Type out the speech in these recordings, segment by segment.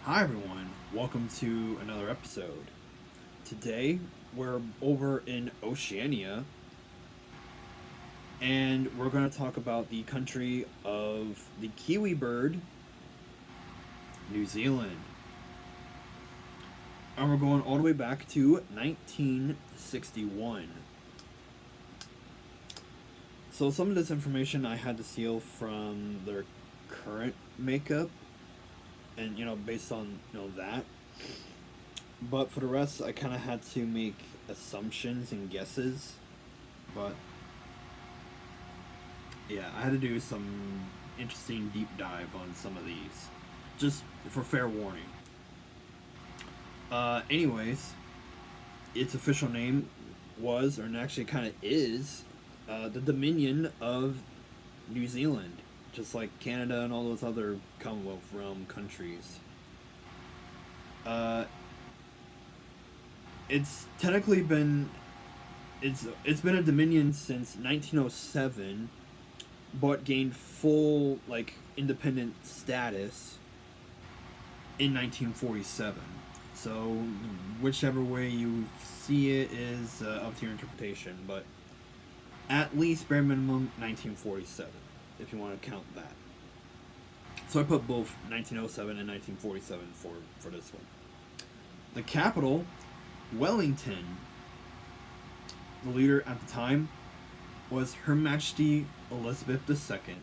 Hi everyone, welcome to another episode. Today we're over in Oceania and we're going to talk about the country of the kiwi bird, New Zealand. And we're going all the way back to 1961. So some of this information I had to steal from their current makeup and based on that. But for the rest I kind of had to make assumptions and guesses. But yeah, I had to do some interesting deep dive on some of these, just for fair warning. Anyways, its official name was, or actually kind of is, the Dominion of New Zealand, just like Canada and all those other Commonwealth realm countries. Uh, it's technically been it's been a dominion since 1907, but gained full independent status in 1947. So whichever way you see it is up to your interpretation, but at least bare minimum 1947 if you want to count that. So I put both 1907 and 1947 for this one. The capital, Wellington. The leader at the time was Her Majesty Elizabeth II,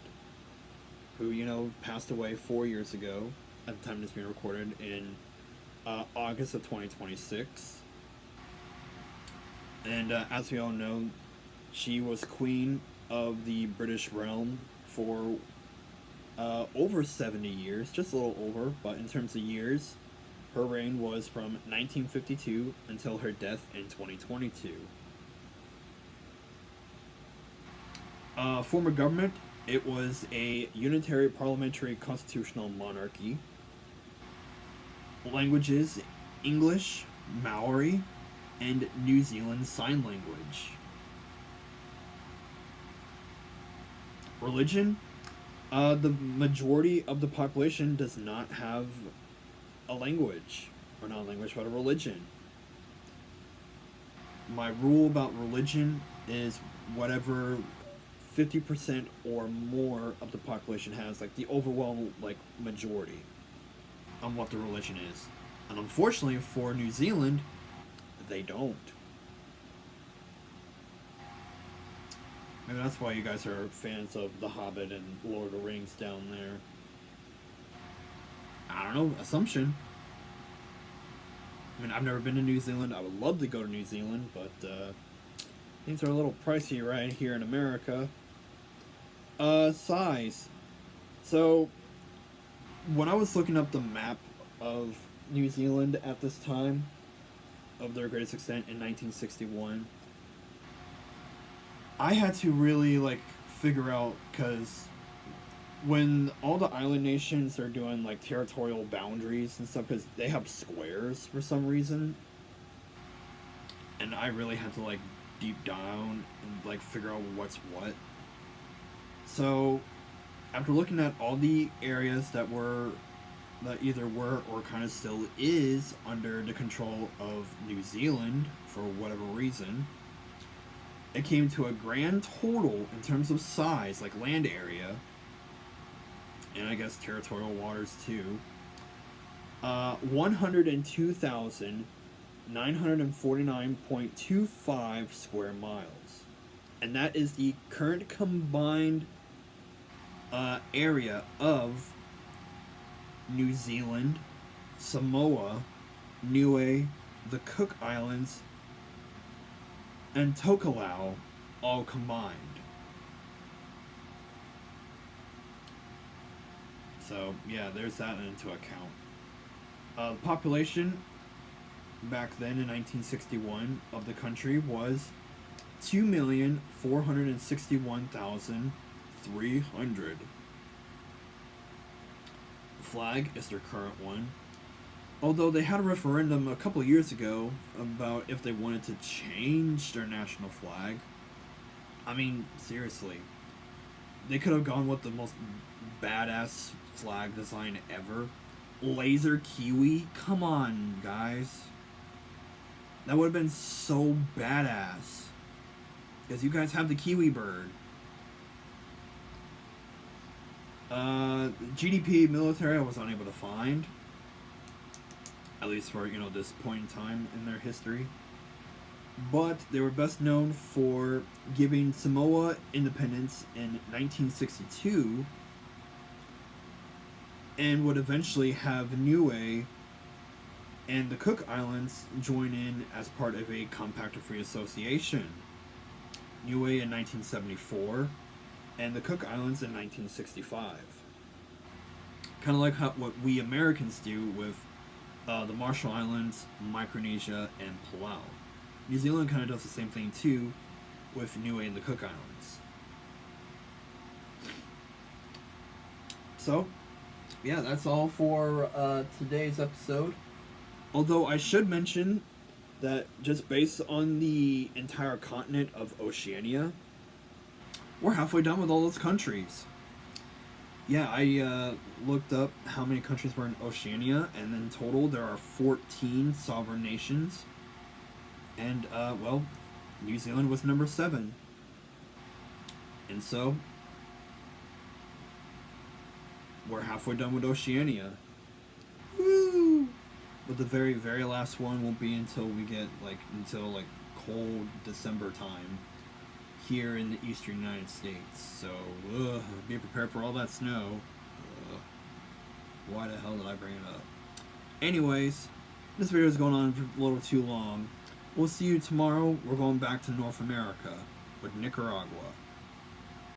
who passed away 4 years ago at the time this being recorded in August of 2026. And as we all know, she was Queen of the British realm for over 70 years, just a little over, but in terms of years, her reign was from 1952 until her death in 2022. Former government, it was a unitary parliamentary constitutional monarchy. Languages, English, Maori, and New Zealand Sign Language. Religion, the majority of the population does not have a language, or not a language, but a religion. My rule about religion is whatever 50% or more of the population has, like the overwhelming majority on what the religion is. And unfortunately for New Zealand, they don't. Maybe that's why you guys are fans of The Hobbit and Lord of the Rings down there. I don't know, assumption. I mean, I've never been to New Zealand. I would love to go to New Zealand, but things are a little pricey right here in America. Size. So, when I was looking up the map of New Zealand at this time, of their greatest extent in 1961, I had to really figure out, because when all the island nations are doing territorial boundaries and stuff, because they have squares for some reason, and I really had to deep down and figure out what's what. So after looking at all the areas that either were or kind of still is under the control of New Zealand for whatever reason, it came to a grand total in terms of size, like land area, and I guess territorial waters too. 102,949.25 square miles, and that is the current combined area of New Zealand, Samoa, Niue, the Cook Islands, and Tokelau all combined. So yeah, there's that into account. The population back then in 1961 of the country was 2,461,300. Flag is their current one. Although they had a referendum a couple of years ago about if they wanted to change their national flag. I mean, seriously. They could have gone with the most badass flag design ever. laser kiwi? Come on, guys. That would have been so badass. Because you guys have the kiwi bird. GDP military I was unable to find. At least for, this point in time in their history. But they were best known for giving Samoa independence in 1962 and would eventually have Niue and the Cook Islands join in as part of a Compact of Free Association. Niue in 1974 and the Cook Islands in 1965. Kind of like what we Americans do with the Marshall Islands, Micronesia, and Palau. New Zealand kind of does the same thing too with Niue and the Cook Islands. So, yeah, that's all for today's episode. Although I should mention that just based on the entire continent of Oceania, we're halfway done with all those countries. Yeah, I looked up how many countries were in Oceania, and in total there are 14 sovereign nations. And, well, New Zealand was number 7. And so, we're halfway done with Oceania. Woo! But the very, very last one won't be until we get, until cold December time here in the eastern United States. So, be prepared for all that snow. Why the hell did I bring it up? Anyways, this video is going on a little too long. We'll see you tomorrow. We're going back to North America with Nicaragua.